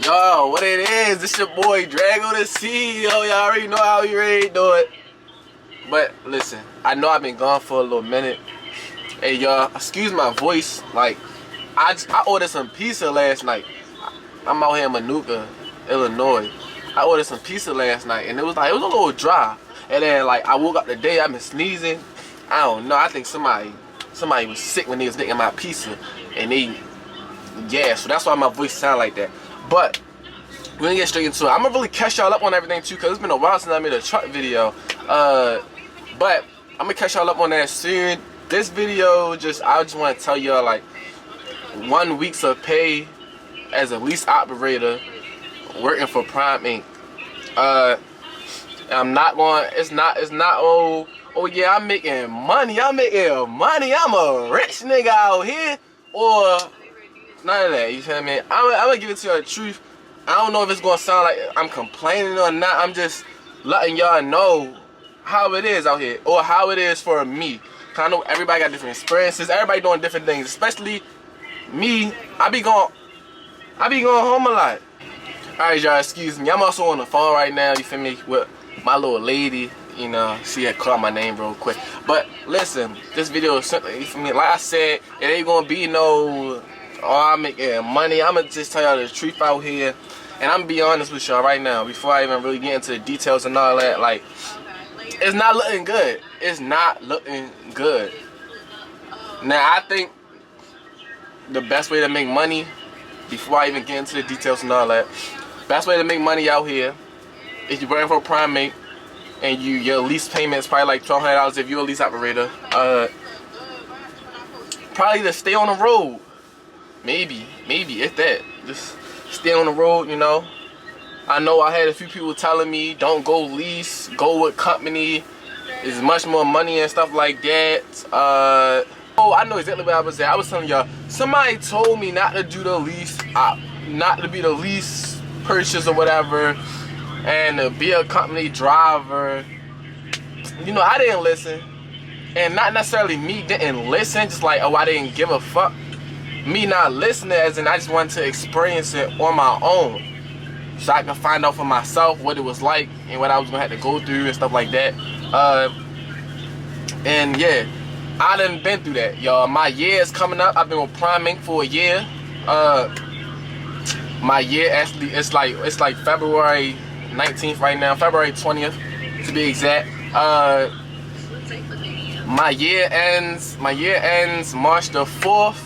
Yo, what it is? This your boy Drago the CEO. Y'all already know how we ready to do it. But listen, I know I've been gone for a little minute. Hey y'all, excuse my voice. Like, I ordered some pizza last night. I'm out here in Manuka, Illinois. I ordered some pizza last night, and it was a little dry. And then like I woke up today, I've been sneezing. I don't know. I think somebody was sick when they was making my pizza, and so that's why my voice sound like that. But we're gonna get straight into it. I'm gonna really catch y'all up on everything too, cause it's been a while since I made a truck video. But I'm gonna catch y'all up on that soon. This video, I just want to tell y'all like 1 week's of pay as a lease operator working for Prime Inc. I'm not going. It's not. Oh yeah, I'm making money. I'm a rich nigga out here, or none of that. You feel me? I'm gonna give it to you the truth. I don't know if it's gonna sound like I'm complaining or not. I'm just letting y'all know how it is out here, or how it is for me. Cause I know everybody got different experiences. Everybody doing different things. Especially me. I be going home a lot. Alright, y'all. Excuse me. I'm also on the phone right now. You feel me? With my little lady. You know, she had called my name real quick. But listen, this video is simply, for me, like I said, it ain't gonna be no, oh, I'm making money. I'm gonna just tell y'all the truth out here. And I'm gonna be honest with y'all right now, before I even really get into the details and all that. Like, it's not looking good. It's not looking good. Now, I think the best way to make money, before I even get into the details and all that, best way to make money out here is you're working for Prime Inc. And your lease payment is probably like $1,200 if you're a lease operator. Probably to stay on the road. Maybe if that. Just stay on the road, you know. I know I had a few people telling me don't go lease, go with company. It's much more money and stuff like that. Oh, I know exactly what I was saying. I was telling y'all, somebody told me not to do the lease, not to be the lease purchase or whatever, and to be a company driver. You know, I didn't listen. And not necessarily me didn't listen, just like, oh, I didn't give a fuck. Me not listening as in I just wanted to experience it on my own, so I can find out for myself what it was like and what I was gonna have to go through and stuff like that. And yeah, I done been through that, y'all. My year is coming up. I've been with Prime Inc. for a year. My year actually, it's like February 19th right now, February 20th to be exact. My year ends March the 4th.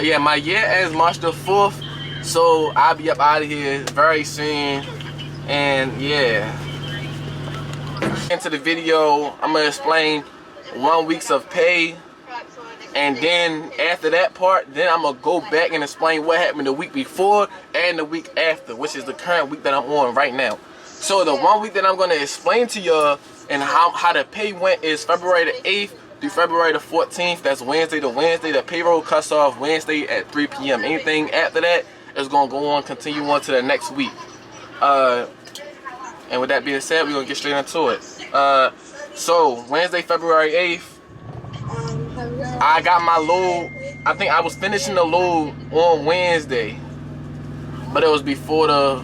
Yeah, my year ends March the 4th, so I'll be up out of here very soon. And yeah, into the video, I'm gonna explain 1 week's of pay, and then after that part, then I'm gonna go back and explain what happened the week before and the week after, which is the current week that I'm on right now. So the 1 week that I'm gonna explain to y'all and how the pay went is February the 8th through February the 14th. That's Wednesday to Wednesday. The payroll cuts off Wednesday at 3 p.m. Anything after that is gonna go on, continue on to the next week. And with that being said, we're gonna get straight into it. So Wednesday, February 8th, I got my load. I think I was finishing the load on Wednesday, but it was before the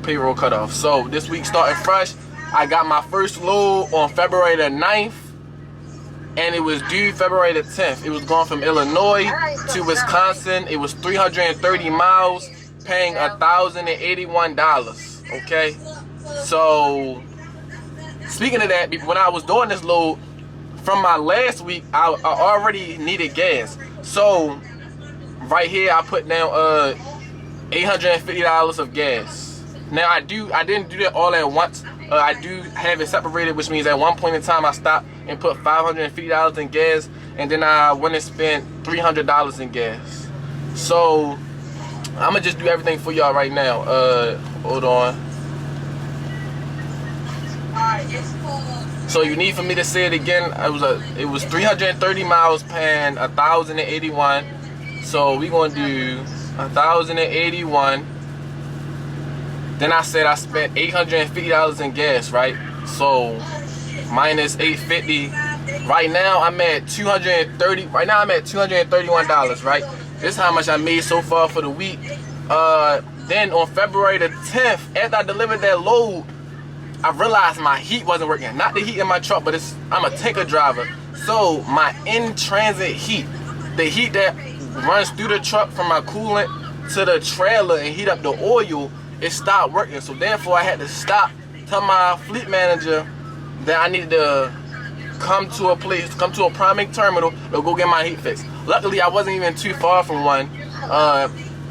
payroll cutoff. So this week starting fresh. I got my first load on February the 9th, and it was due February the 10th. It was going from Illinois to Wisconsin. It was 330 miles, paying $1,081. Okay, so speaking of that, when I was doing this load from my last week, I already needed gas. So right here I put down $850 of gas. Now I didn't do that all at once. I do have it separated, which means at one point in time I stopped and put $550 in gas, and then I went and spent $300 in gas. So I'm gonna just do everything for y'all right now. Hold on. So you need for me to say it again. It was 330 miles, paying $1,081. So we gonna do 1,081. Then I said I spent $850 in gas, right? So minus $850. Right now I'm at $231, right? This is how much I made so far for the week. Then on February the 10th, after I delivered that load, I realized my heat wasn't working. Not the heat in my truck, but I'm a tanker driver. So my in-transit heat, the heat that runs through the truck from my coolant to the trailer and heat up the oil, it stopped working. So therefore I had to stop, tell my fleet manager that I needed to come to a Fmoig terminal to go get my heat fixed. Luckily I wasn't even too far from one.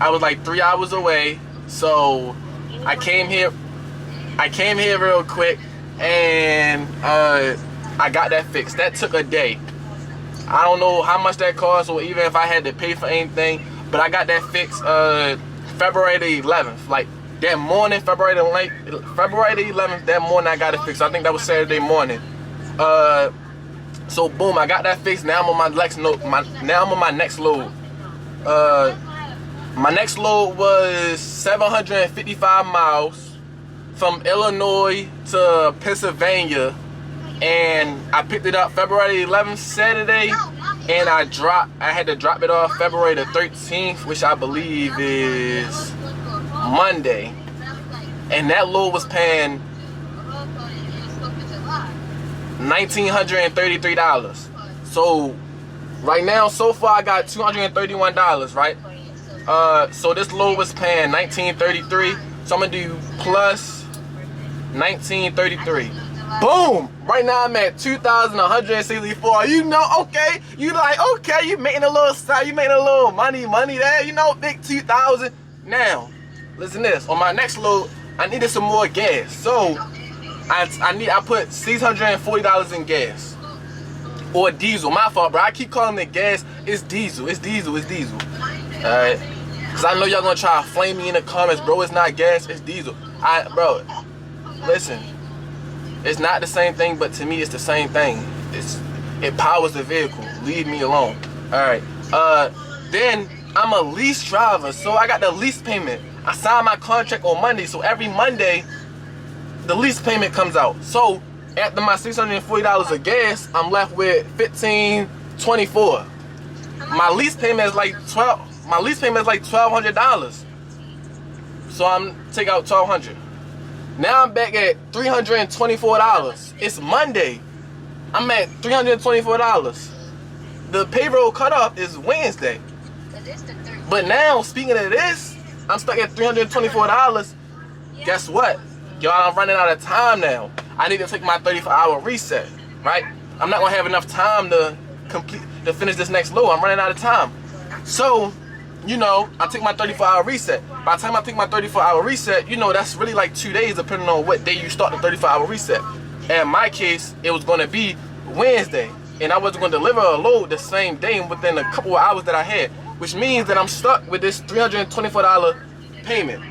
I was like 3 hours away, so I came here real quick and I got that fixed. That took a day. I don't know how much that cost or even if I had to pay for anything, but I got that fixed February the 11th. Like that morning, February the 11th, that morning I got it fixed. I think that was Saturday morning. So boom, I got that fixed. Now I'm on my next load. My next load was 755 miles from Illinois to Pennsylvania, and I picked it up February 11th, Saturday, and I had to drop it off February the 13th, which I believe is Monday, and that load was paying $1,933. So right now, so far I got $231, right? So this load was paying $1,933. So I'm gonna do plus $1,933. Boom! Right now I'm at $2,164. You know, okay. You like, okay, you making a little side, you making a little money there, you know, big 2,000. Now, listen to this. On my next load, I needed some more gas. So I put $640 in gas. Or diesel. My fault, bro. I keep calling it gas. It's diesel. It's diesel. It's diesel. Alright. Cause I know y'all gonna try to flame me in the comments, bro. It's not gas, it's diesel. Bro, listen. It's not the same thing, but to me it's the same thing. It powers the vehicle. Leave me alone. Alright. Then I'm a lease driver, so I got the lease payment. I signed my contract on Monday, so every Monday the lease payment comes out. So after my $640 of gas, I'm left with $1,524. My lease payment is like $1,200. So I'm take out $1,200. Now I'm back at $324. It's Monday. I'm at $324. The payroll cutoff is Wednesday. But now, speaking of this, I'm stuck at $324. Guess what? Y'all, I'm running out of time now. I need to take my 34-hour reset, right? I'm not gonna have enough time to finish this next load. I'm running out of time. So, you know, I take my 34-hour reset. By the time I take my 34-hour reset, you know, that's really like 2 days depending on what day you start the 34-hour reset. In my case, it was gonna be Wednesday, and I wasn't gonna deliver a load the same day within a couple of hours that I had, which means that I'm stuck with this $324 payment.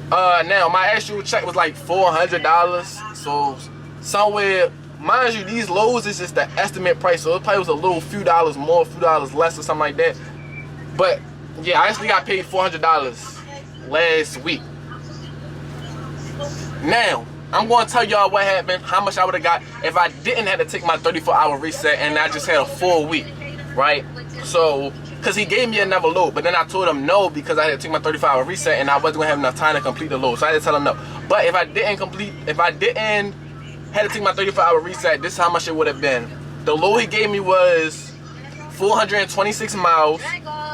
Now my actual check was like $400, so somewhere, mind you, these loads is just the estimate price, so it probably was a little few dollars more, few dollars less or something like that. But yeah, I actually got paid $400 last week. Now I'm going to tell y'all what happened, how much I would have got if I didn't have to take my 34-hour reset and I just had a full week, right? So, because he gave me another load, but then I told him no because I had to take my 34-hour reset and I wasn't going to have enough time to complete the load. So I had to tell him no. But if I didn't had to take my 34-hour reset, this is how much it would have been. The load he gave me was 426 miles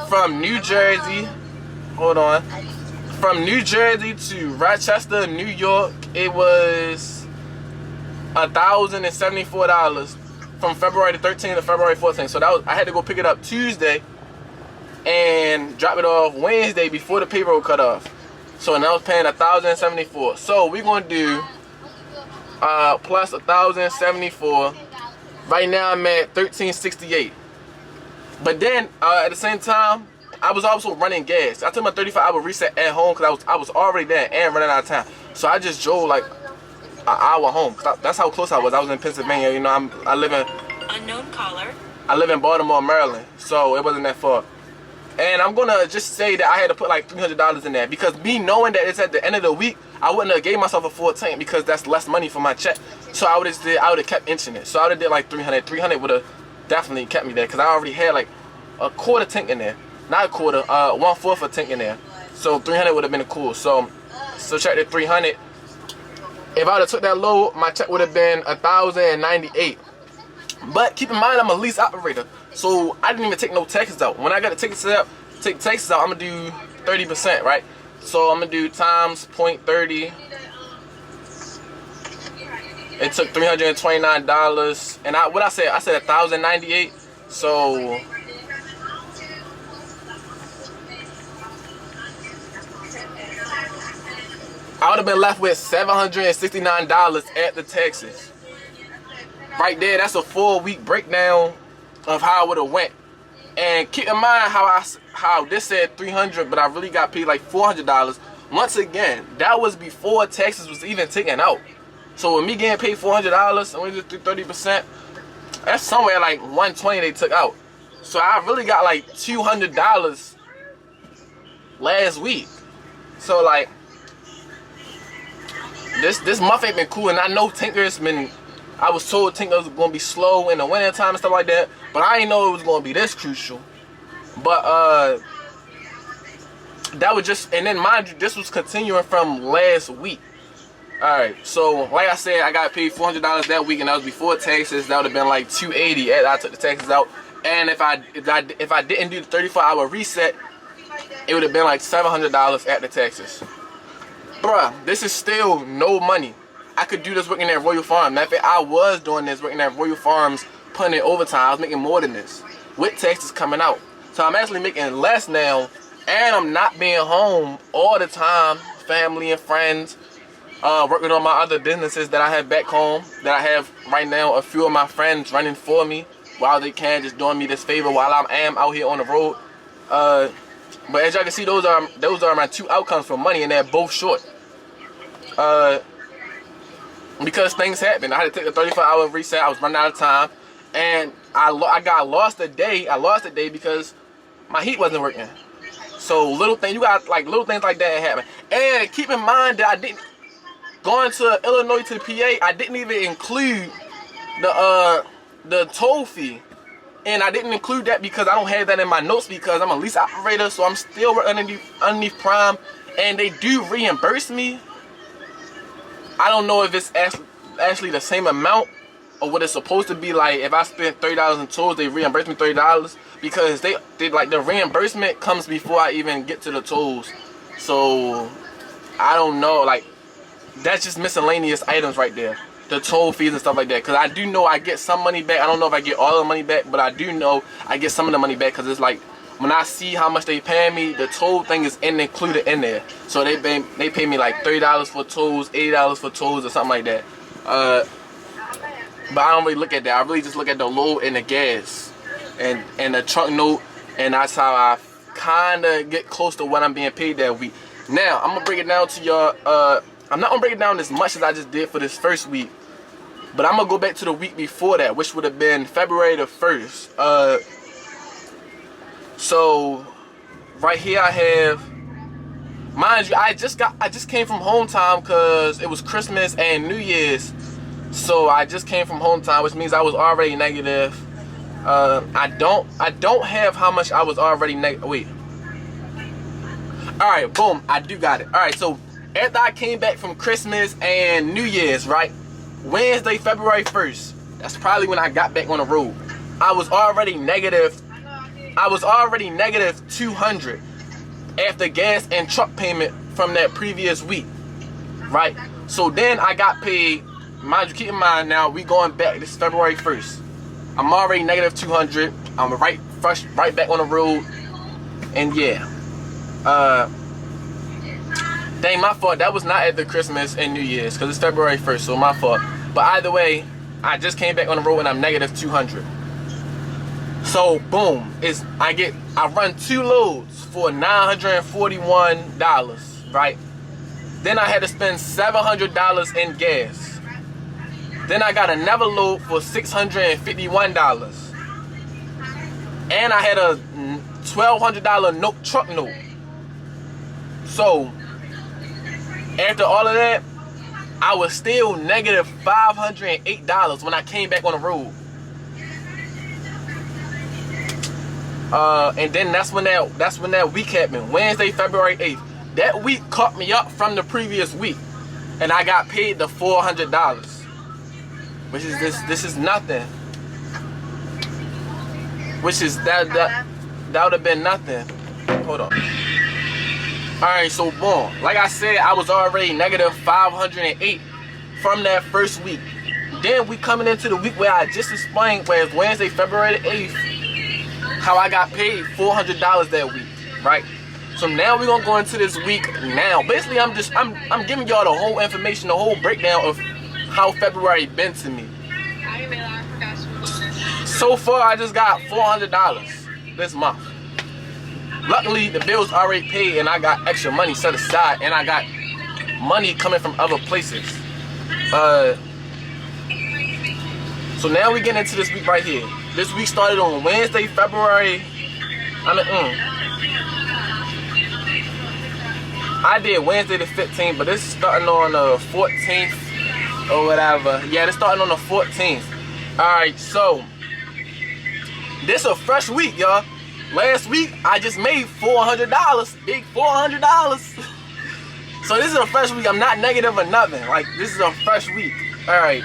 from New Jersey. Hold on. From New Jersey to Rochester, New York, it was $1,074 from February the 13th to February 14th. So that was, I had to go pick it up Tuesday and drop it off Wednesday before the payroll cut off. So now I was paying $1,074. So we're gonna do plus $1,074. Right now I'm at $1,368. But then at the same time, I was also running gas. I took my 35-hour reset at home because I was already there and running out of time. So I just drove like an hour home. That's how close I was. I was in Pennsylvania. You know, I live in unknown caller. I live in Baltimore, Maryland, so it wasn't that far. And I'm gonna just say that I had to put like $300 in there because me knowing that it's at the end of the week, I wouldn't have gave myself a full tank because that's less money for my check. So I would have kept inching it. So I would have did like 300. 300 would have definitely kept me there because I already had like a quarter tank in there. Not a quarter, 1/4 a tank in there. So 300 would have been cool. So check the 300. If I would have took that load, my check would have been $1,098. But keep in mind, I'm a lease operator, so I didn't even take no taxes out. When I got the taxes out, I'm gonna do 30%, right? So I'm gonna do times 0.30. It took $329, and I said $1,098. So I would have been left with $769 at the taxes. Right there, that's a full week breakdown of how it would have went. And keep in mind how this said 300, but I really got paid like $400. Once again, that was before taxes was even taken out. So with me getting paid $400 and we just do 30%, that's somewhere like $120 they took out. So I really got like $200 last week. So like this month ain't been cool, and I know Tinker's been. I was told Tinker was gonna be slow in the winter time and stuff like that, but I didn't know it was gonna be this crucial. But that was just, and then mind you, this was continuing from last week. Alright, so like I said, I got paid $400 that week, and that was before taxes. That would have been like $280 after I took the taxes out. And if I didn't do the 34-hour reset, it would have been like $700 at the taxes. Bruh, this is still no money. I could do this working at Royal Farms. Matter of fact, I was doing this working at Royal Farms, putting in overtime. I was making more than this with taxes coming out. So I'm actually making less now, and I'm not being home all the time. Family and friends, working on my other businesses that I have back home, that I have right now. A few of my friends running for me while they can, just doing me this favor while I am out here on the road. But as y'all can see, those are my two outcomes for money, and they're both short. Because things happen. I had to take a 34-hour reset. I was running out of time, and I got lost a day. I lost a day because my heat wasn't working. So little things, you got like little things like that happen. And keep in mind that I didn't going to Illinois to PA. I didn't even include the toll fee, and I didn't include that because I don't have that in my notes because I'm a lease operator. So I'm still working underneath Prime, and they do reimburse me. I don't know if it's actually the same amount or what it's supposed to be. Like if I spent $30 in tolls, they reimburse me $30 because they like the reimbursement comes before I even get to the tolls. So I don't know, like that's just miscellaneous items right there, the toll fees and stuff like that. Because I do know I get some money back. I don't know if I get all the money back, but I do know I get some of the money back because it's like when I see how much they pay me, the toll thing is included in there. So they pay me like $30 for tolls, $80 for tolls, or something like that. But I don't really look at that. I really just look at the load and the gas and the truck note, and that's how I kind of get close to what I'm being paid that week. Now I'm gonna break it down to y'all. I'm not gonna break it down as much as I just did for this first week, but I'm gonna go back to the week before that, which would have been February the 1st. So right here I have, mind you, I just came from home time because it was Christmas and New Year's. So I just came from home time, which means I was already negative. I don't have how much I was already negative. Wait. All right, boom, I do got it. All right, so after I came back from Christmas and New Year's, right, Wednesday, February 1st, that's probably when I got back on the road. I was already negative 200 after gas and truck payment from that previous week, right? So then I got paid, mind you, keep in mind now, we going back, this is February 1st. I'm already negative 200. I'm right back on the road, and yeah. Dang, my fault. That was not at the Christmas and New Year's because it's February 1st, so my fault. But either way, I just came back on the road and I'm negative 200. So boom, I run 2 loads for $941, right? Then I had to spend $700 in gas. Then I got another load for $651. And I had a $1,200 truck note. So after all of that, I was still negative $508 when I came back on the road. And then that's when that week happened. Wednesday, February 8th. That week caught me up from the previous week, and I got paid the $400, which is this is nothing. Which is that would have been nothing. Hold on. Alright, so boom. Like I said, I was already negative 508 from that first week. Then we coming into the week where I just explained, where it's Wednesday, February 8th, how I got paid $400 that week, right? So now we're gonna go into this week now. Basically, I'm giving y'all the whole information, the whole breakdown of how February been to me. So far, I just got $400 this month. Luckily, the bill's already paid, and I got extra money set aside, and I got money coming from other places. So now we get into this week right here. This week started on Wednesday, February. I did Wednesday the 15th, but this is starting on the 14th or whatever. Yeah, it's starting on the 14th. Alright, so this a fresh week, y'all. Last week, I just made $400. Big $400. So this is a fresh week. I'm not negative or nothing. Like, this is a fresh week. Alright.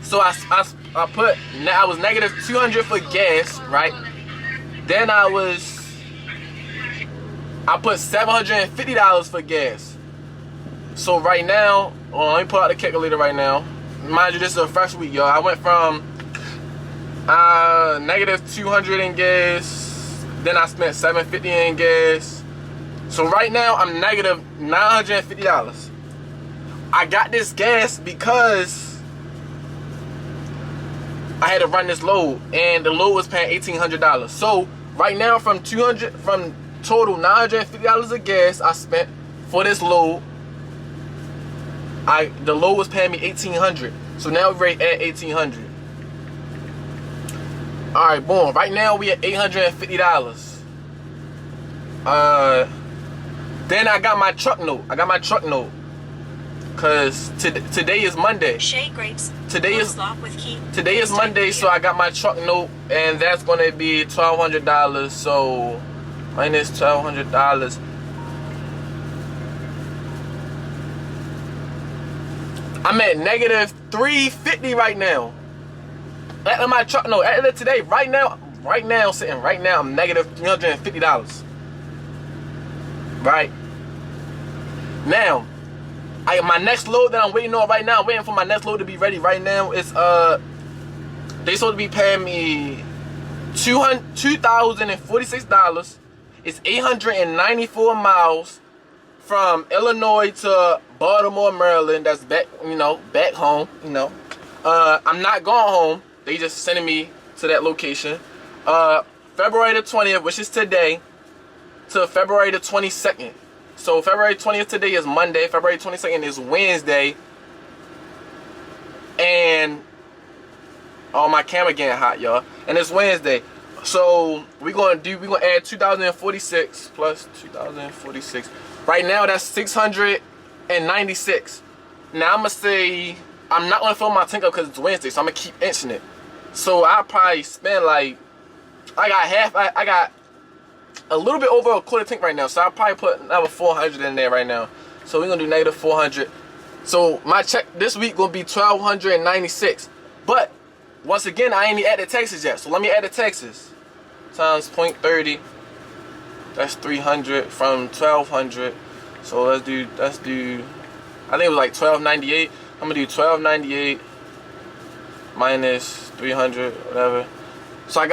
So I was negative 200 for gas, right? Then I put $750 for gas. So right now, let me pull out the calculator right now. Mind you, this is a fresh week, y'all. I went from negative 200 in gas, then I spent $750 in gas. So right now I'm negative $950. I got this gas because I had to run this load, and the load was paying $1,800. So right now, from total $950 of gas I spent for this load, the load was paying me $1,800. So now we're at $1,800. Alright, boom. Right now we at $850. Then I got my truck note. Cause today is Monday. Today is Monday, so I got my truck note, and that's gonna be $1,200. So minus $1,200. I'm at negative $350 right now. At my truck note, at it today, right now, I'm negative $350. Right now, my next load that I'm waiting on right now, I'm waiting for my next load to be ready right now. It's they supposed to be paying me $2,046. It's 894 miles from Illinois to Baltimore, Maryland. That's back, back home. I'm not going home. They just sending me to that location. February the 20th, which is today, to February the 22nd. So February 20th today is Monday. February 22nd is Wednesday. And my camera getting hot, y'all. And it's Wednesday. So we're gonna add 2,046 plus 2,046. Right now that's 696. Now I'm gonna say I'm not gonna fill my tank up because it's Wednesday, so I'm gonna keep inching it. So I'll probably spend I got a little bit over a quarter tank right now, so I'll probably put another 400 in there right now. So we're gonna do negative 400. So my check this week gonna be 1,296. But once again, I ain't even added taxes yet. So let me add the taxes. Times 0.30. That's 300 from 1,200. So let's do. I think it was like 1,298. I'm gonna do 1,298 minus 300, whatever. So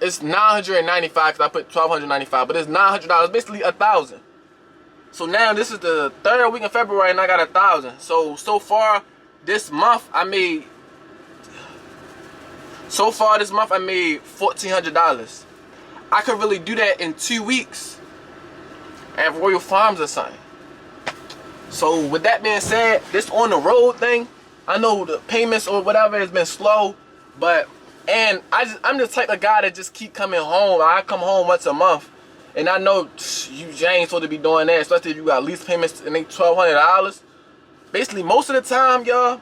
it's 995 because I put 1,295, but it's $900, basically $1,000. So now this is the third week in February, and I got $1,000. So far this month I made $1,400. I could really do that in 2 weeks at Royal Farms or something. So with that being said, this on the road thing, I know the payments or whatever has been slow, I'm the type of guy that just keep coming home. I come home once a month, and I know you ain't supposed to be doing that, especially if you got lease payments and they $1,200. Basically, most of the time, y'all,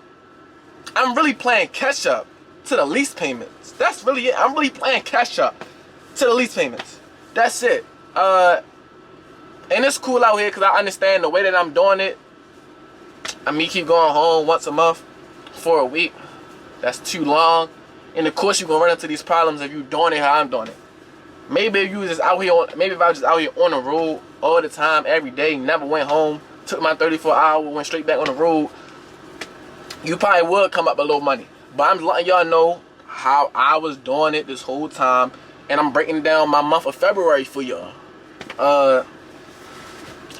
I'm really playing catch up to the lease payments. That's really it. I'm really playing catch up to the lease payments. That's it. And it's cool out here because I understand the way that I'm doing it. I mean, keep going home once a month for a week. That's too long. And of course, you're gonna run into these problems if you're doing it how I'm doing it. Maybe if you was just out here maybe if I was just out here on the road all the time, every day, never went home, took my 34 hours, went straight back on the road, you probably would come up a little money. But I'm letting y'all know how I was doing it this whole time, and I'm breaking down my month of February for y'all.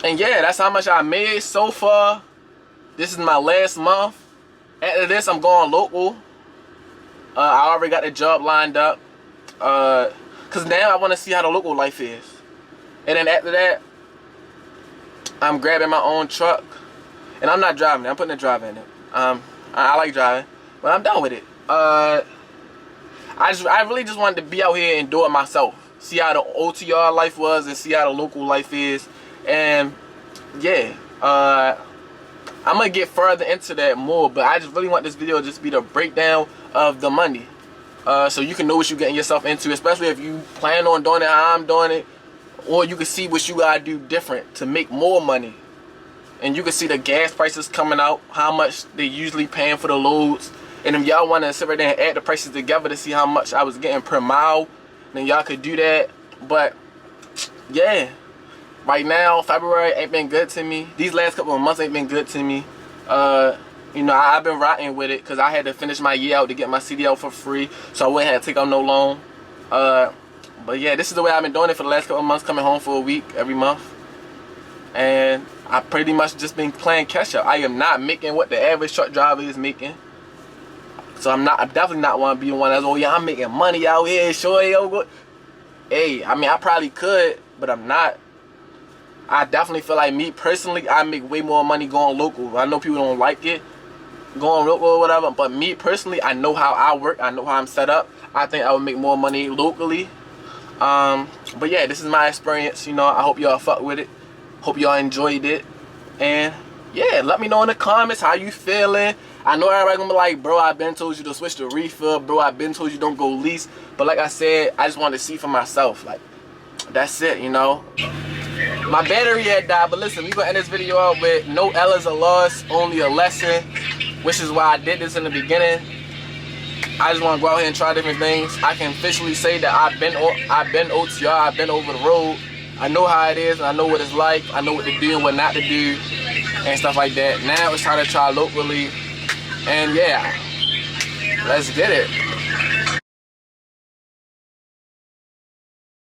And yeah, that's how much I made so far. This is my last month. After this, I'm going local. I already got the job lined up. Cause now I want to see how the local life is. And then after that, I'm grabbing my own truck. And I'm not driving it. I'm putting a driver in it. I like driving, but I'm done with it. I really just wanted to be out here and do it myself. See how the OTR life was and see how the local life is. And yeah, I'm gonna get further into that more, but I just really want this video to just be the breakdown of the money. So you can know what you're getting yourself into, especially if you plan on doing it how I'm doing it, or you can see what you gotta do different to make more money. And you can see the gas prices coming out, how much they usually paying for the loads. And if y'all wanna sit right there and add the prices together to see how much I was getting per mile, then y'all could do that. But yeah, right now, February ain't been good to me. These last couple of months ain't been good to me. You know, I've been rotting with it because I had to finish my year out to get my CD out for free, so I wouldn't have to take out no loan. But yeah, this is the way I've been doing it for the last couple of months, coming home for a week every month. And I pretty much just been playing catch up. I am not making what the average truck driver is making. So I'm definitely not want to be the one that's, oh yeah, I'm making money out here, sure, yo. Hey, I mean, I probably could, but I'm not. I definitely feel like, me personally, I make way more money going local. I know people don't like it, going local or whatever, but me personally, I know how I work, I know how I'm set up. I think I would make more money locally. But yeah, this is my experience, you know. I hope y'all fuck with it. Hope y'all enjoyed it. And yeah, let me know in the comments how you feeling. I know everybody gonna be like, bro, I've been told you to switch to refill, bro, I've been told you don't go lease. But like I said, I just wanted to see for myself. Like, that's it, you know. My battery had died, but listen, we gonna end this video out with no L is a loss, only a lesson, which is why I did this in the beginning. I just want to go out here and try different things. I can officially say that I've been OTR, I've been over the road. I know how it is, and I know what it's like. I know what to do and what not to do, and stuff like that. Now it's time to try locally, and yeah, let's get it.